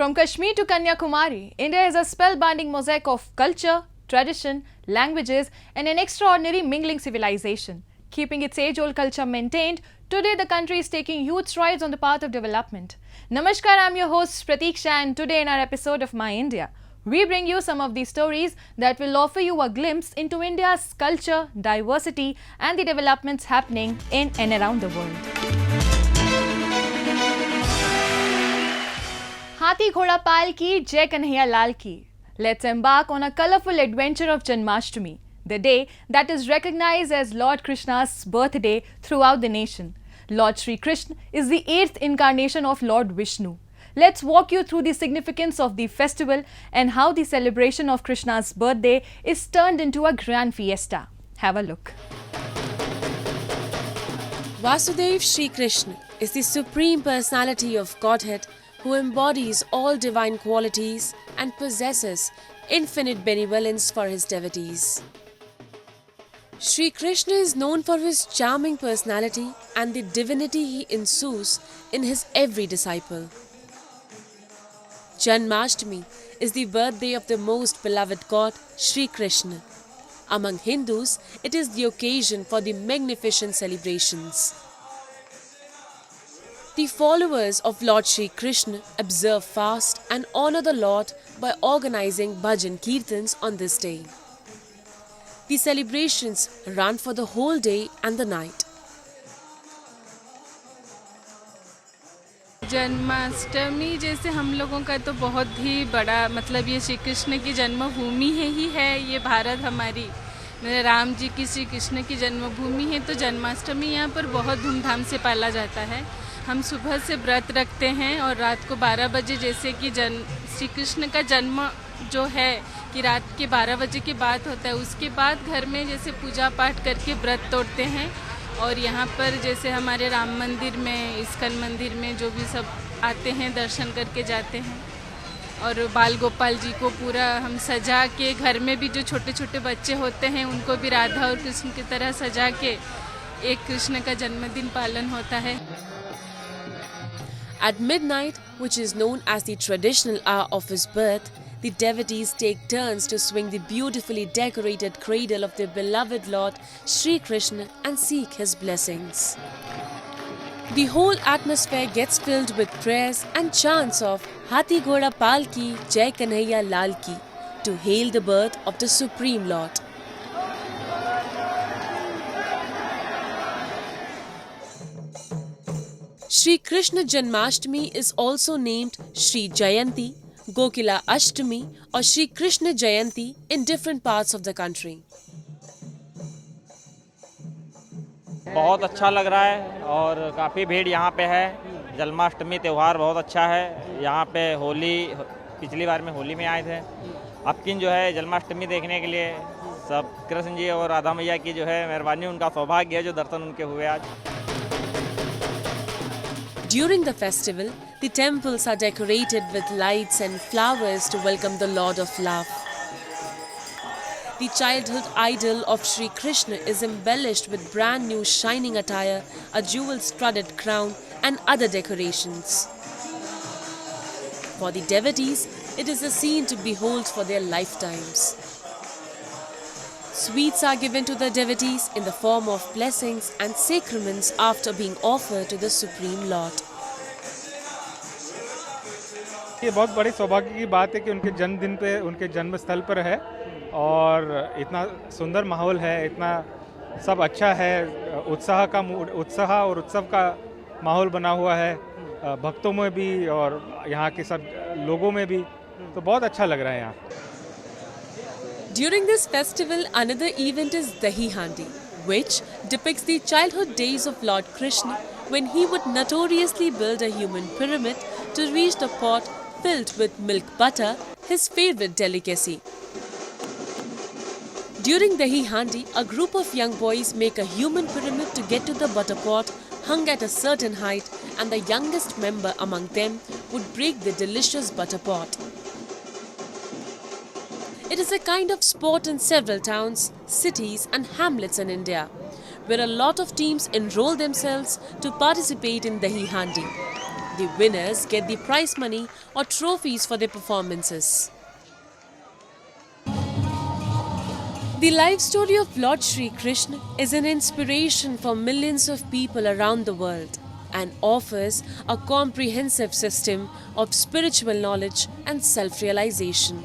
From Kashmir to Kanyakumari, India is a spellbinding mosaic of culture, tradition, languages, and an extraordinary mingling civilization. Keeping its age-old culture maintained, today the country is taking huge strides on the path of development. Namaskar, I'm your host Pratiksha, and today in our episode of My India, we bring you some of these stories that will offer you a glimpse into India's culture, diversity, and the developments happening in and around the world. Hathi Ghoda Pal ki, Jai Kanhaiya Lal ki. Let's embark on a colourful adventure of Janmashtami, the day that is recognized as Lord Krishna's birthday throughout the nation. Lord Sri Krishna is the 8th incarnation of Lord Vishnu. Let's walk you through the significance of the festival and how the celebration of Krishna's birthday is turned into a grand fiesta. Have a look. Vasudev Sri Krishna is the supreme personality of Godhead who embodies all divine qualities and possesses infinite benevolence for his devotees. Sri Krishna is known for his charming personality and the divinity he ensues in his every disciple. Janmashtami is the birthday of the most beloved god, Sri Krishna. Among Hindus, it is the occasion for the magnificent celebrations. The followers of Lord Sri Krishna observe fast and honor the Lord by organizing bhajan kirtans on this day. The celebrations run for the whole day and the night. Janmashtami जैसे हम लोगों का तो बहुत ही बड़ा मतलब ये श्री कृष्ण की जन्मभूमि है ये भारत हमारी राम जी की श्री कृष्ण की जन्मभूमि है। तो जन्माष्टमी यहाँ पर बहुत धूमधाम से पाला जाता है। हम सुबह से व्रत रखते हैं और रात को 12 बजे जैसे कि श्री कृष्ण का जन्म जो है कि रात के 12 बजे की बात होता है, उसके बाद घर में जैसे पूजा पाठ करके व्रत तोड़ते हैं। और यहाँ पर जैसे हमारे राम मंदिर में, इस्कन मंदिर में जो भी सब आते हैं दर्शन करके जाते हैं। और बाल गोपाल जी को पूरा हम सजा के, घर में भी जो छोटे छोटे बच्चे होते हैं उनको भी राधा और कृष्ण की तरह सजा के एक कृष्ण का जन्मदिन पालन होता है। At midnight, which is known as the traditional hour of his birth, the devotees take turns to swing the beautifully decorated cradle of their beloved Lord Sri Krishna and seek his blessings. The whole atmosphere gets filled with prayers and chants of Hathi Ghoda Pal ki, Jai Kanhaiya Lal ki to hail the birth of the Supreme Lord. Sri Krishna Janmashtami is also named Sri Jayanti, Gokila Ashtami or Sri Krishna Jayanti in different parts of the country. बहुत अच्छा लग रहा है और काफ़ी भीड़ यहाँ पे है। जन्माष्टमी त्यौहार बहुत अच्छा है। यहाँ पे होली, पिछली बार में होली में आए थे। अब किन जो है जन्माष्टमी देखने के लिए सब कृष्ण जी और राधा मैया की जो है मेहरबानी, उनका सौभाग्य है जो दर्शन उनके हुए आज। During the festival, the temples are decorated with lights and flowers to welcome the Lord of Love. The childhood idol of Sri Krishna is embellished with brand new shining attire, a jewel-studded crown and other decorations. For the devotees, it is a scene to behold for their lifetimes. Sweets are given to the devotees in the form of blessings and sacraments after being offered to the Supreme Lord. ये बहुत बड़ी सौभाग्य की बात है कि उनके जन्मदिन पे, उनके जन्म स्थल पर है और इतना सुंदर माहौल है, इतना सब अच्छा है, उत्साह और उत्सव का माहौल बना हुआ है भक्तों में भी और यहाँ के सब लोगों में भी, तो बहुत अच्छा लग रहा है यहाँ। During this festival, another event is Dahi-Handi, which depicts the childhood days of Lord Krishna when he would notoriously build a human pyramid to reach the pot filled with milk butter, his favorite delicacy. During Dahi-Handi, a group of young boys make a human pyramid to get to the butter pot hung at a certain height, and the youngest member among them would break the delicious butter pot. It is a kind of sport in several towns, cities and hamlets in India, where a lot of teams enroll themselves to participate in Dahi-Handi. The winners get the prize money or trophies for their performances. The life story of Lord Shri Krishna is an inspiration for millions of people around the world and offers a comprehensive system of spiritual knowledge and self-realization.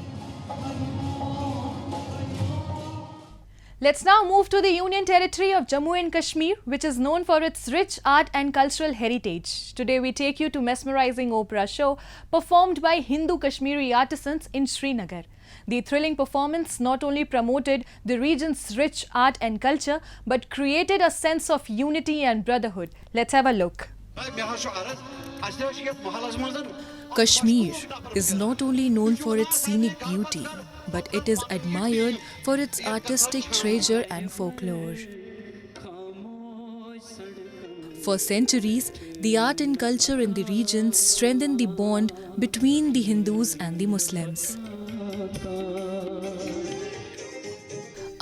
Let's now move to the Union Territory of Jammu and Kashmir, which is known for its rich art and cultural heritage. Today we take you to mesmerizing opera show performed by Hindu Kashmiri artisans in Srinagar. The thrilling performance not only promoted the region's rich art and culture, but created a sense of unity and brotherhood. Let's have a look. Kashmir is not only known for its scenic beauty, but it is admired for its artistic treasure and folklore. For centuries, the art and culture in the region strengthened the bond between the Hindus and the Muslims.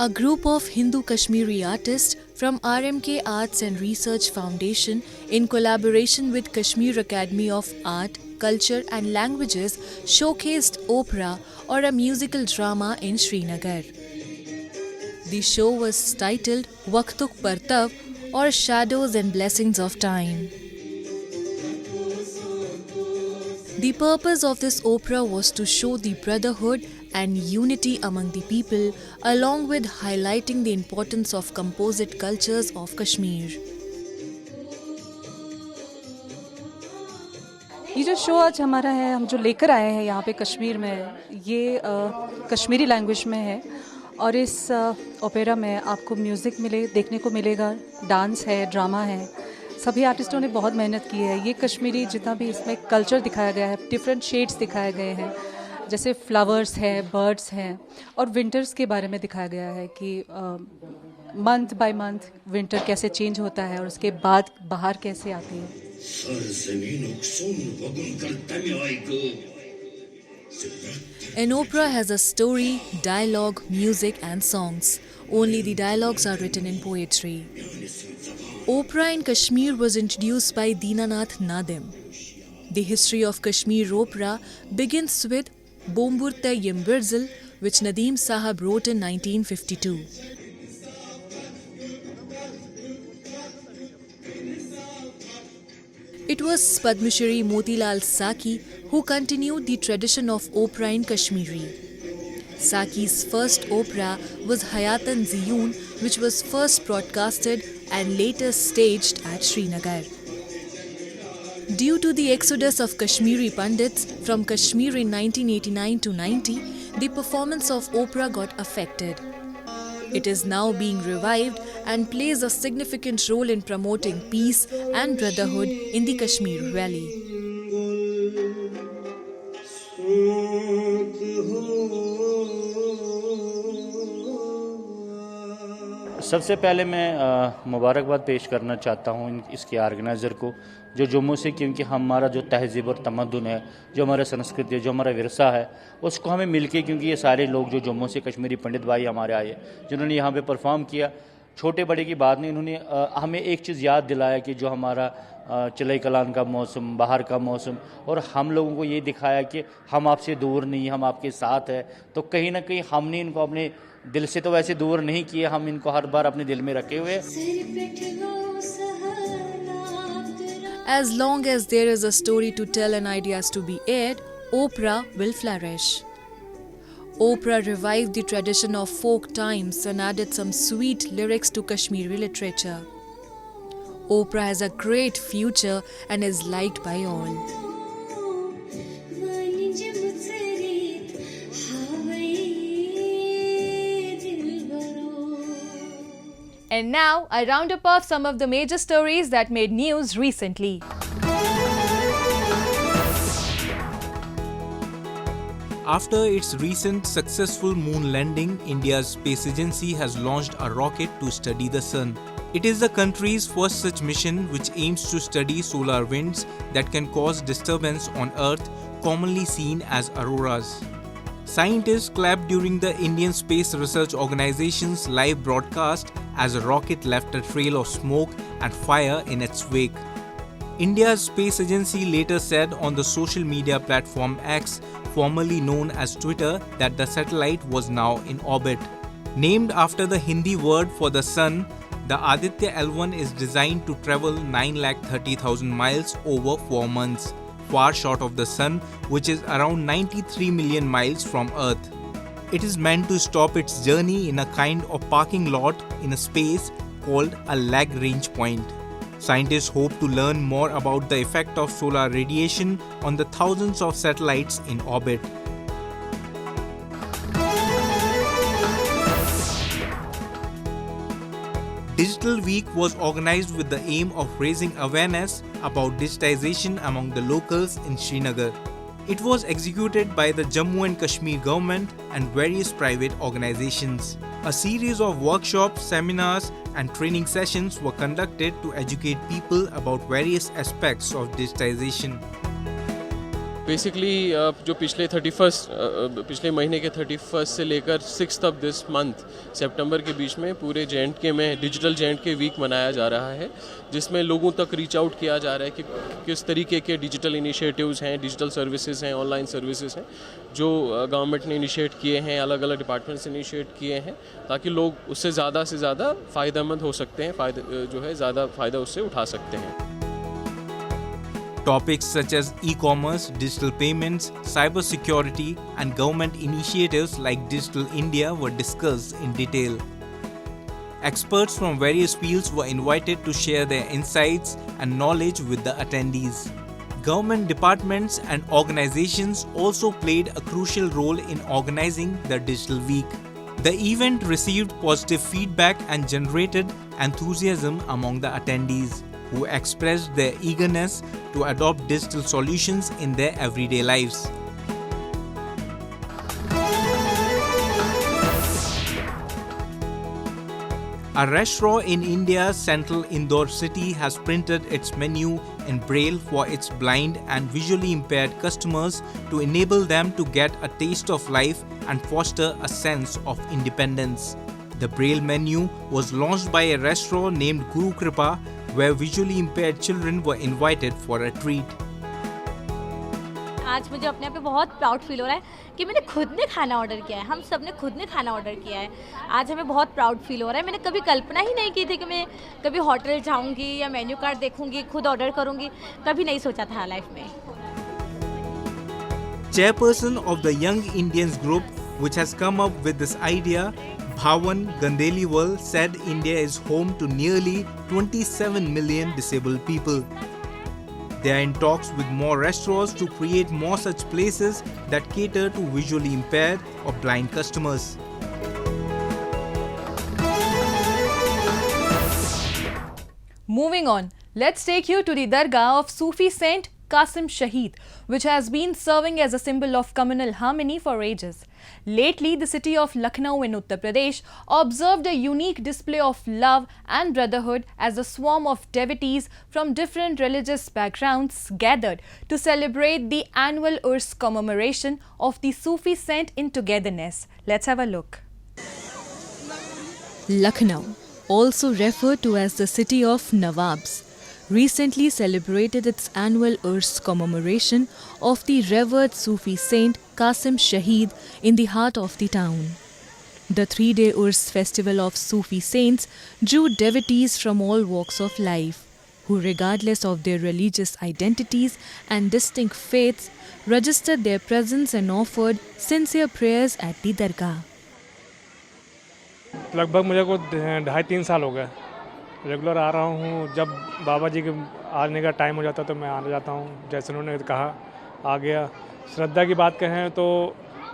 A group of Hindu Kashmiri artists from RMK Arts and Research Foundation, in collaboration with Kashmir Academy of Art, Culture and Languages, showcased opera or a musical drama in Srinagar. The show was titled Waqtuk Partav or Shadows and Blessings of Time. The purpose of this opera was to show the brotherhood and unity among the people, along with highlighting the importance of composite cultures of Kashmir. ये जो show आज हमारा है, हम जो लेकर आए हैं यहाँ पे कश्मीर में, ये कश्मीरी लैंग्वेज में है और इस ओपेरा में आपको म्यूज़िक देखने को मिलेगा, डांस है, ड्रामा है. सभी आर्टिस्टों ने बहुत मेहनत की है. ये कश्मीरी जितना भी इसमें कल्चर दिखाया गया है, डिफरेंट शेड्स दिखाए गए हैं, जैसे फ्लावर्स है, बर्ड्स हैं और विंटर्स के बारे में दिखाया गया है कि मंथ बाय मंथ विंटर कैसे चेंज होता है और उसके बाद बाहर कैसे आती है. An opera has a story, dialogue, music and songs. Only the dialogues are written in poetry. Opera in Kashmir was introduced by Dinanath Nadim. The history of Kashmir opera begins with Bomburta Yimbirzil, which Nadim Sahab wrote in 1952. It was Padma Shri Motilal Saki who continued the tradition of opera in Kashmiri. Saki's first opera was Hayatan Ziyun, which was first broadcasted and later staged at Srinagar. Due to the exodus of Kashmiri Pandits from Kashmir in 1989 to 90, the performance of opera got affected. It is now being revived and plays a significant role in promoting peace and brotherhood in the Kashmir Valley. सबसे पहले मैं मुबारकबाद पेश करना चाहता हूँ इसके organiser को, जो जम्मू से, क्योंकि हमारा जो तहज़ीब और तमद्दुन है, जो हमारा संस्कृति है, जो हमारा विरसा है, उसको हमें मिलके, क्योंकि ये सारे लोग जो जम्मू से कश्मीरी पंडित भाई हमारे आए जिन्होंने यहाँ पे परफॉर्म किया, छोटे बड़े की बात नहीं, इन्होंने हमें एक चीज़ याद दिलाया कि जो हमारा चलई कलान का मौसम, बाहर का मौसम, और हम लोगों को ये दिखाया कि हम आपसे दूर नहीं, हम आपके साथ है. तो कहीं ना कहीं हमने इनको अपने दिल से तो वैसे दूर नहीं किए, हम इनको हर बार अपने दिल में रखे हुए. As long as there is a story to tell and ideas to be aired, opera will flourish. Opera revived the tradition of folk times and added some sweet lyrics to Kashmiri literature. Opera has a great future and is liked by all. And now, a roundup of some of the major stories that made news recently. After its recent successful moon landing, India's space agency has launched a rocket to study the sun. It is the country's first such mission, which aims to study solar winds that can cause disturbance on Earth, commonly seen as auroras. Scientists clapped during the Indian Space Research Organization's live broadcast as a rocket left a trail of smoke and fire in its wake. India's space agency later said on the social media platform X, formerly known as Twitter, that the satellite was now in orbit. Named after the Hindi word for the sun, the Aditya L1 is designed to travel 930,000 miles over 4 months, far short of the sun, which is around 93 million miles from Earth. It is meant to stop its journey in a kind of parking lot in a space called a Lagrange point. Scientists hope to learn more about the effect of solar radiation on the thousands of satellites in orbit. Digital Week was organized with the aim of raising awareness about digitization among the locals in Srinagar. It was executed by the Jammu and Kashmir government and various private organizations. A series of workshops, seminars, and training sessions were conducted to educate people about various aspects of digitization. Basically जो पिछले महीने के 31 से लेकर 6 तक this month सितंबर के बीच में पूरे जे.एंड.के में डिजिटल जे.एंड.के वीक मनाया जा रहा है, जिसमें लोगों तक रीच आउट किया जा रहा है कि किस तरीके के डिजिटल इनिशिएटिव्स हैं, डिजिटल सर्विसेज हैं, ऑनलाइन सर्विसेज हैं जो गवर्नमेंट ने इनिशिएट किए हैं, अलग अलग डिपार्टमेंट्स ने इनिशिएट किए हैं, ताकि लोग उससे ज़्यादा से ज़्यादा फ़ायदेमंद हो सकते हैं, ज़्यादा फ़ायदा उससे उठा सकते हैं. Topics such as e-commerce, digital payments, cybersecurity, and government initiatives like Digital India were discussed in detail. Experts from various fields were invited to share their insights and knowledge with the attendees. Government departments and organizations also played a crucial role in organizing the Digital Week. The event received positive feedback and generated enthusiasm among the attendees, who expressed their eagerness to adopt digital solutions in their everyday lives. A restaurant in India's central Indore city has printed its menu in Braille for its blind and visually impaired customers to enable them to get a taste of life and foster a sense of independence. The Braille menu was launched by a restaurant named Guru Kripa, where visually impaired children were invited for a treat. आज मुझे अपने आप पे बहुत proud feel हो रहा है कि मैंने खुद ने खाना ऑर्डर किया है, हम सब ने खुद ने खाना ऑर्डर किया है. आज हमें बहुत प्राउड फील हो रहा है. मैंने कभी कल्पना ही नहीं की थी कि मैं कभी होटल जाऊंगी या मेन्यू कार्ड देखूंगी, खुद ऑर्डर करूंगी. कभी नहीं सोचा था लाइफ में. Chairperson of the Young Indians group, which has come up with this idea, Bhawan Gandeliwal, said India is home to nearly 27 million disabled people. They are in talks with more restaurants to create more such places that cater to visually impaired or blind customers. Moving on, let's take you to the Dargah of Sufisaint Qasim Shaheed, which has been serving as a symbol of communal harmony for ages. Lately, the city of Lucknow in Uttar Pradesh observed a unique display of love and brotherhood as a swarm of devotees from different religious backgrounds gathered to celebrate the annual Urs commemoration of the Sufi saint in togetherness. Let's have a look. Lucknow, also referred to as the city of Nawabs, recently celebrated its annual Urs commemoration of the revered Sufi saint Qasim Shaheed in the heart of the town. The 3-day Urs festival of Sufi saints drew devotees from all walks of life, who regardless of their religious identities and distinct faiths, registered their presence and offered sincere prayers at the Dargah. लगभग मुझे को 2.5-3 साल हो गए regular आ रहा हूँ. जब बाबा जी के आने का टाइम हो जाता तो मैं आ जाता हूँ. जैसे उन्होंने कहा आ गया. श्रद्धा की बात कहें तो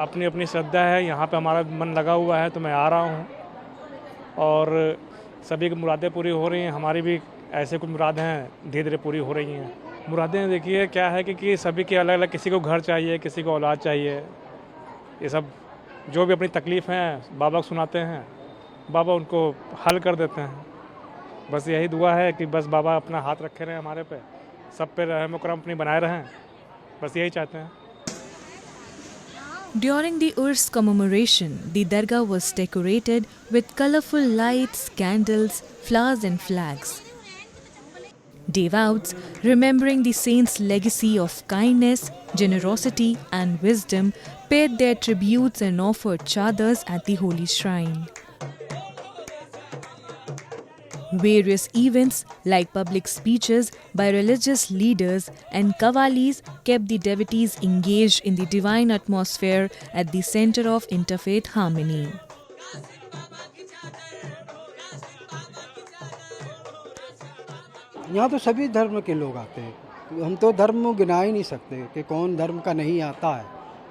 अपनी अपनी श्रद्धा है. यहाँ पे हमारा मन लगा हुआ है तो मैं आ रहा हूँ और सभी की मुरादें पूरी हो रही हैं. हमारी भी ऐसे कुछ मुरादें हैं धीरे धीरे पूरी हो रही हैं. मुरादें देखिए क्या है कि सभी की अलग अलग, किसी को घर चाहिए, किसी को औलाद चाहिए. ये सब जो भी अपनी तकलीफ़ हैं बाबा को सुनाते हैं, बाबा उनको हल कर देते हैं. बस यही दुआ है कि बस बाबा अपना हाथ रखे रहें हमारे पे, सब पे रहम करम अपनी बनाए रहें. बस यही चाहते हैं. During the Urs commemoration, the Dargah was decorated with colorful lights, candles, flowers and flags. Devout, remembering the saints' legacy of kindness, generosity, and wisdom, paid their tributes and offered chadars at the holy shrine. Various events like public speeches by religious leaders and qawwalis kept the devotees engaged in the divine atmosphere at the center of interfaith harmony. यहाँ तो सभी धर्म के लोग आते हैं। हम तो धर्म गिना ही नहीं सकते कि कौन धर्म का नहीं आता है।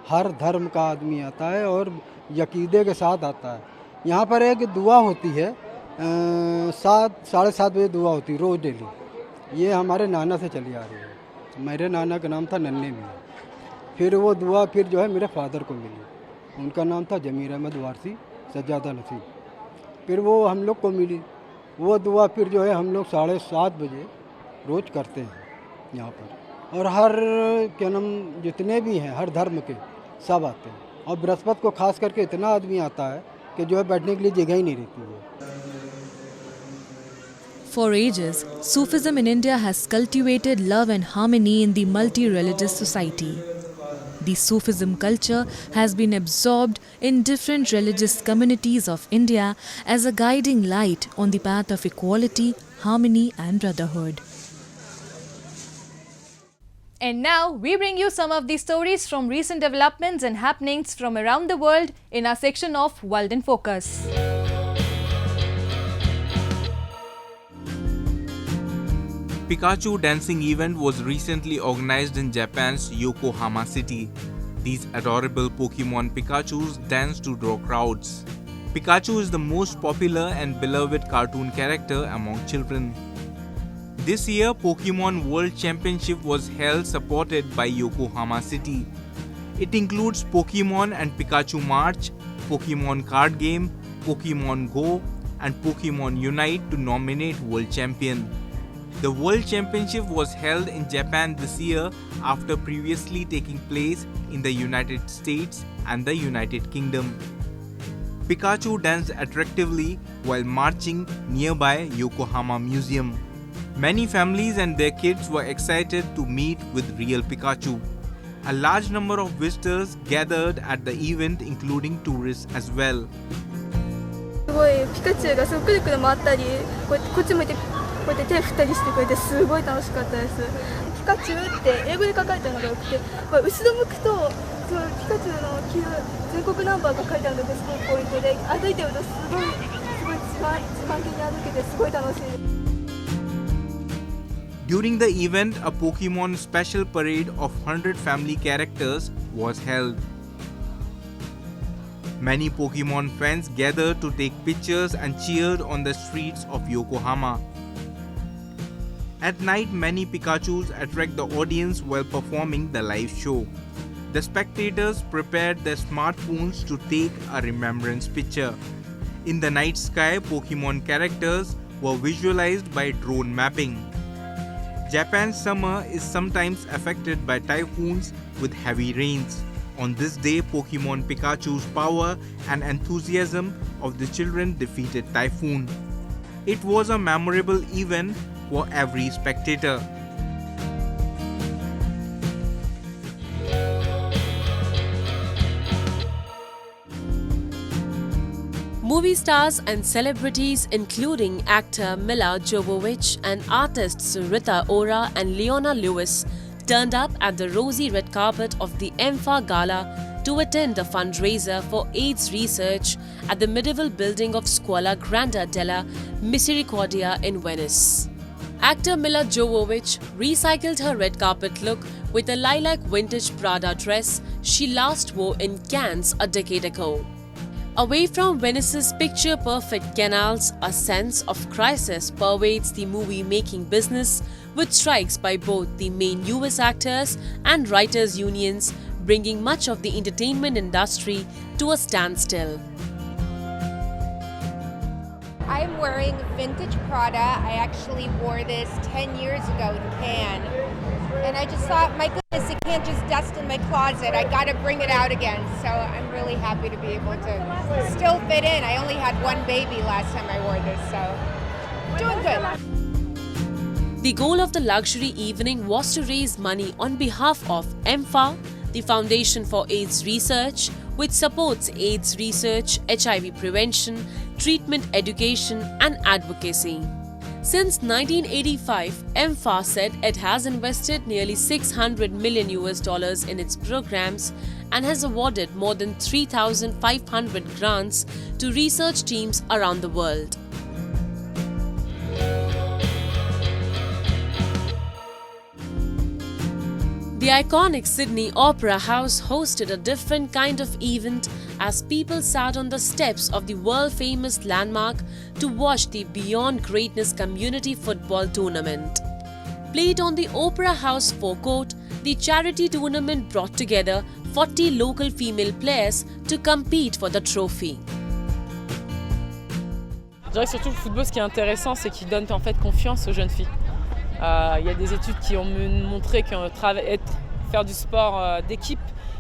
हर धर्म का आदमी आता है और यकीदे के साथ आता है। यहाँ पर एक दुआ होती है, 7-7:30 बजे दुआ होती है रोज़ डेली। ये हमारे नाना से चली आ रही है। मेरे नाना का नाम था नन्हे मियाँ। फिर वो दुआ फिर जो है मेरे फादर को मिली, उनका नाम था जमीर अहमद वारसी सज्जादा नसीब। फिर वो हम लोग को मिली। वो दुआ फिर जो है हम लोग 7:30 बजे रोज़ करते हैं यहाँ पर। और हर क्या नाम जितने भी हैं हर धर्म के सब आते हैं। और बृहस्पति को खास करके इतना आदमी आता है कि जो है बैठने के लिए जगह ही नहीं रहती है। For ages, Sufism in India has cultivated love and harmony in the multi-religious society. The Sufism culture has been absorbed in different religious communities of India as a guiding light on the path of equality, harmony and brotherhood. And now we bring you some of the stories from recent developments and happenings from around the world in our section of World in Focus. Pikachu dancing event was recently organized in Japan's Yokohama city. These adorable Pokemon Pikachus dance to draw crowds. Pikachu is the most popular and beloved cartoon character among children. This year, Pokemon World Championship was held supported by Yokohama city. It includes Pokemon and Pikachu March, Pokemon card game, Pokemon Go, and Pokemon Unite to nominate World Champion. The World Championship was held in Japan this year after previously taking place in the United States and the United Kingdom. Pikachu danced attractively while marching nearby Yokohama Museum. Many families and their kids were excited to meet with real Pikachu. A large number of visitors gathered at the event, including tourists as well. すごいピカチュウがくるくる回ったり、こっち向いてこうやって手振ったりしてくれてすごい楽しかったです。ピカチュウって英語で書かれてるのがよくて、後ろ向くとそのピカチュウの全国ナンバーが書いてあるのがすごいポイントで、歩いてるとすごい一番気に歩けてすごい楽しいです。 During the event, a Pokemon special parade of 100 family characters was held. Many Pokemon fans gathered to take pictures and cheered on the streets of Yokohama. At night, many Pikachus attract the audience while performing the live show. The spectators prepared their smartphones to take a remembrance picture. In the night sky, Pokemon characters were visualized by drone mapping. Japan's summer is sometimes affected by typhoons with heavy rains. On this day, Pokemon Pikachu's power and enthusiasm of the children defeated typhoon. It was a memorable event for every spectator. Movie stars and celebrities including actor Mila Jovovich and artists Rita Ora and Leona Lewis turned up at the rosy red carpet of the EMFA Gala to attend a fundraiser for AIDS research at the medieval building of Scuola Grande della Misericordia in Venice. Actor Mila Jovovich recycled her red carpet look with a lilac vintage Prada dress she last wore in Cannes a decade ago. Away from Venice's picture-perfect canals, a sense of crisis pervades the movie-making business, with strikes by both the main US actors and writers' unions bringing much of the entertainment industry to a standstill. I'm wearing vintage Prada. I actually wore this 10 years ago in Cannes. And I just thought, my goodness, it can't just dust in my closet. I got to bring it out again. So I'm really happy to be able to still fit in. I only had one baby last time I wore this, so doing good. The goal of the luxury evening was to raise money on behalf of MFA, the Foundation for AIDS Research, which supports AIDS research, HIV prevention, treatment education and advocacy. Since 1985, MFA said it has invested nearly $600 million in its programs and has awarded more than 3,500 grants to research teams around the world. The iconic Sydney Opera House hosted a different kind of event as people sat on the steps of the world-famous landmark to watch the Beyond Greatness Community Football Tournament. Played on the Opera House forecourt, the charity tournament brought together 40 local female players to compete for the trophy. Je dirais que surtout le football, ce qui est intéressant, c'est qu'il donne en fait confiance aux jeunes filles. Il y a des études qui ont montré que faire du sport d'équipe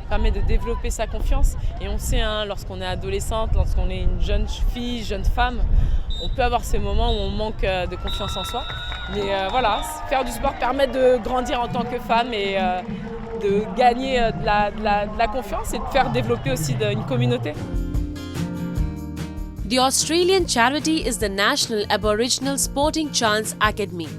permet de développer sa confiance. Et on sait, lorsqu'on est adolescente, lorsqu'on est une jeune fille, jeune femme, on peut avoir ces moments où on manque de confiance en soi. Mais voilà, faire du sport permet de grandir en tant que femme et de gagner de la confiance et de faire développer aussi une communauté. The Australian charity is the National Aboriginal Sporting Chance Academy,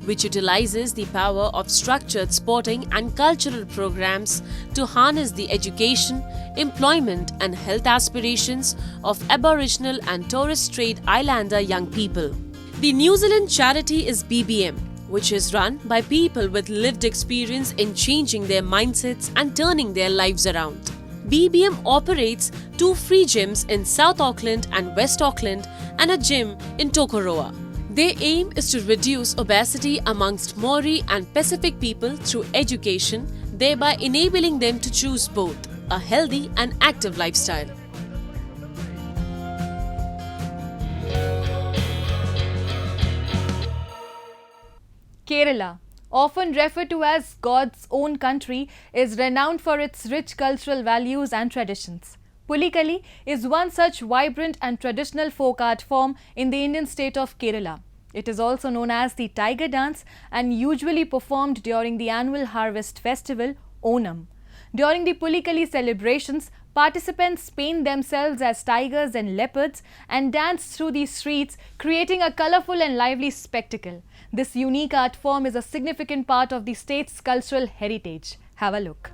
which utilizes the power of structured sporting and cultural programs to harness the education, employment and health aspirations of Aboriginal and Torres Strait Islander young people. The New Zealand charity is BBM, which is run by people with lived experience in changing their mindsets and turning their lives around. BBM operates 2 free gyms in South Auckland and West Auckland and a gym in Tokoroa. Their aim is to reduce obesity amongst Maori and Pacific people through education, thereby enabling them to choose both a healthy and active lifestyle. Kerala, often referred to as God's own country, is renowned for its rich cultural values and traditions. Pulikali is one such vibrant and traditional folk art form in the Indian state of Kerala. It is also known as the tiger dance and usually performed during the annual harvest festival, Onam. During the Pulikali celebrations, participants paint themselves as tigers and leopards and dance through the streets, creating a colourful and lively spectacle. This unique art form is a significant part of the state's cultural heritage. Have a look.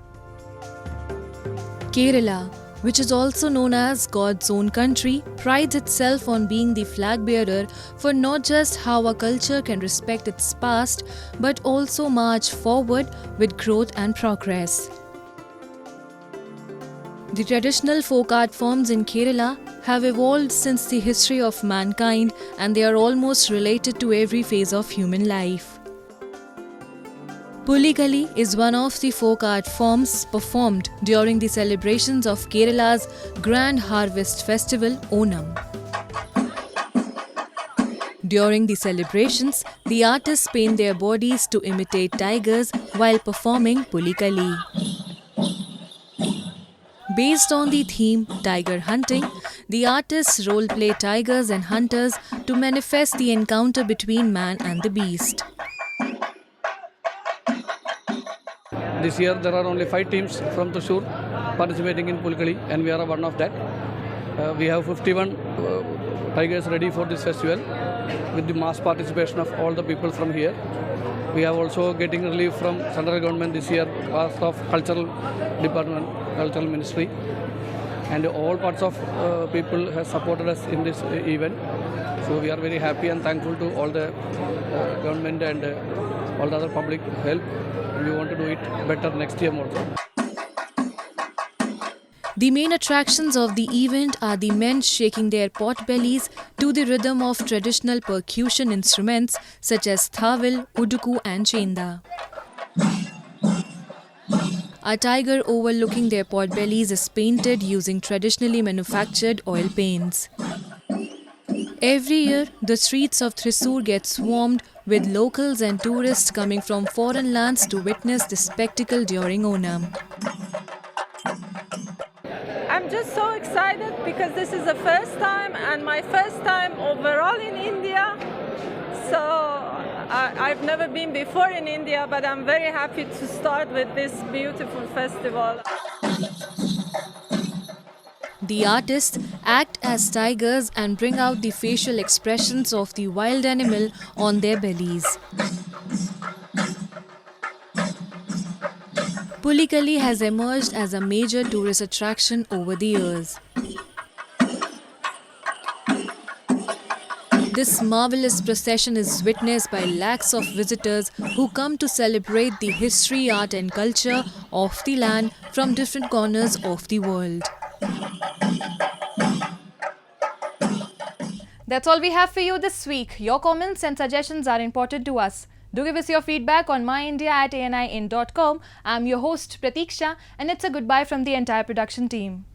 Kerala, which is also known as God's own country, prides itself on being the flag bearer for not just how a culture can respect its past, but also march forward with growth and progress. The traditional folk art forms in Kerala have evolved since the history of mankind, and they are almost related to every phase of human life. Pulikali is one of the folk art forms performed during the celebrations of Kerala's Grand Harvest Festival, Onam. During the celebrations, the artists paint their bodies to imitate tigers while performing Pulikali. Based on the theme Tiger Hunting, the artists role-play tigers and hunters to manifest the encounter between man and the beast. This year there are only 5 teams from Thrissur participating in Pulikali, and we are one of that. We have 51 tigers ready for this festival with the mass participation of all the people from here. We have also getting relief from central government this year, part of cultural department, cultural ministry, and all parts of people have supported us in this event. So we are very happy and thankful to all the government and all the other public help. We want to do it better next year also. The main attractions of the event are the men shaking their pot bellies to the rhythm of traditional percussion instruments such as thawil, uduku and chenda. A tiger overlooking their pot bellies is painted using traditionally manufactured oil paints. Every year, the streets of Thrissur get swarmed with locals and tourists coming from foreign lands to witness the spectacle during Onam. I'm just so excited because this is the first time and my first time overall in India. So I've never been before in India, but I'm very happy to start with this beautiful festival. The artists act as tigers and bring out the facial expressions of the wild animal on their bellies. Pulikali has emerged as a major tourist attraction over the years. This marvelous procession is witnessed by lakhs of visitors who come to celebrate the history, art and culture of the land from different corners of the world. That's all we have for you this week. Your comments and suggestions are important to us. Do give us your feedback on myindia@anin.com. I'm your host Pratiksha, and it's a goodbye from the entire production team.